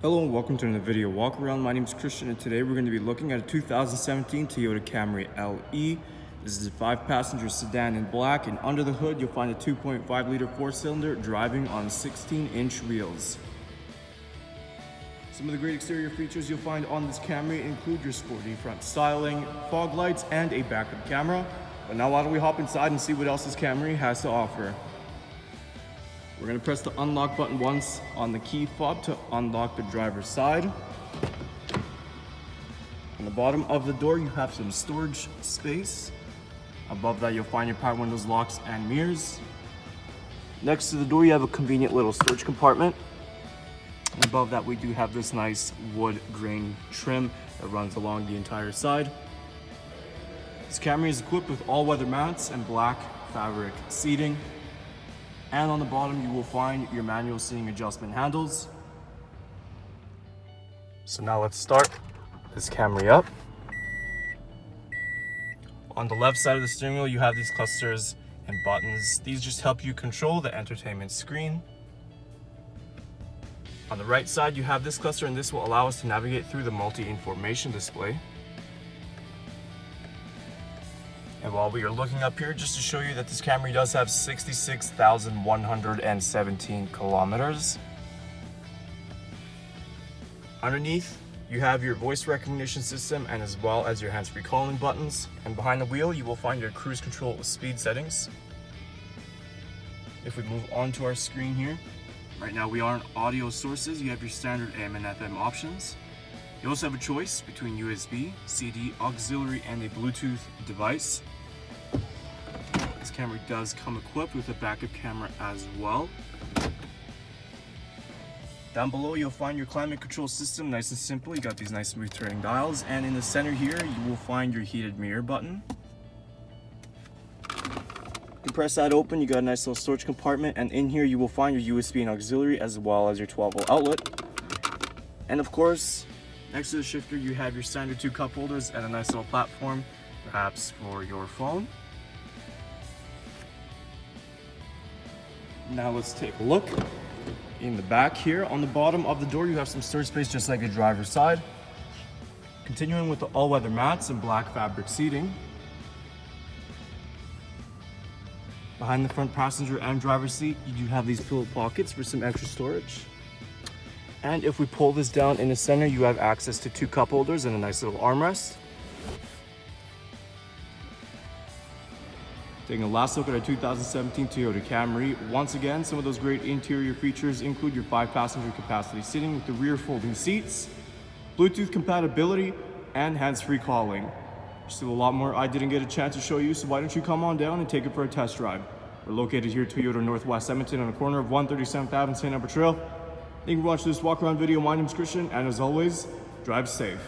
Hello and welcome to another video walk around. My name is Christian and today we're going to be looking at a 2017 Toyota Camry LE. This is a 5-passenger sedan in black, and under the hood you'll find a 2.5 liter 4-cylinder driving on 16-inch wheels. Some of the great exterior features you'll find on this Camry include your sporty front styling, fog lights, and a backup camera. But now why don't we hop inside and see what else this Camry has to offer. We're going to press the unlock button once on the key fob to unlock the driver's side. On the bottom of the door you have some storage space. Above that you'll find your power windows, locks, and mirrors. Next to the door you have a convenient little storage compartment. And above that we do have this nice wood grain trim that runs along the entire side. This Camry is equipped with all-weather mats and black fabric seating. And on the bottom you will find your manual seating adjustment handles. So now let's start this Camry up. On the left side of the steering wheel you have these clusters and buttons. These just help you control the entertainment screen. On the right side you have this cluster, and this will allow us to navigate through the multi-information display. And while we are looking up here, just to show you that this Camry does have 66,117 kilometers. Underneath, you have your voice recognition system and as well as your hands-free calling buttons. And behind the wheel, you will find your cruise control speed settings. If we move on to our screen here, right now we are on audio sources. You have your standard AM and FM options. You also have a choice between USB, CD, auxiliary, and a Bluetooth device. This Camry does come equipped with a backup camera as well. Down below you'll find your climate control system, nice and simple. You got these nice smooth turning dials, and in the center here you will find your heated mirror button. You press that open, you got a nice little storage compartment, and in here you will find your USB and auxiliary as well as your 12-volt outlet. And of course, next to the shifter you have your standard 2 cup holders and a nice little platform, perhaps for your phone. Now let's take a look. In the back here, on the bottom of the door you have some storage space just like the driver's side. Continuing with the all-weather mats and black fabric seating. Behind the front passenger and driver's seat you do have these pillow pockets for some extra storage. And if we pull this down in the center, you have access to 2 cup holders and a nice little armrest. Taking a last look at our 2017 Toyota Camry. Once again, some of those great interior features include your 5-passenger capacity seating with the rear folding seats, Bluetooth compatibility, and hands-free calling. There's still a lot more I didn't get a chance to show you, so why don't you come on down and take it for a test drive. We're located here at Toyota Northwest Edmonton on the corner of 137th Ave and St.Albert Trail. Thank you for watching this walk around video. My name is Christian, and as always, drive safe.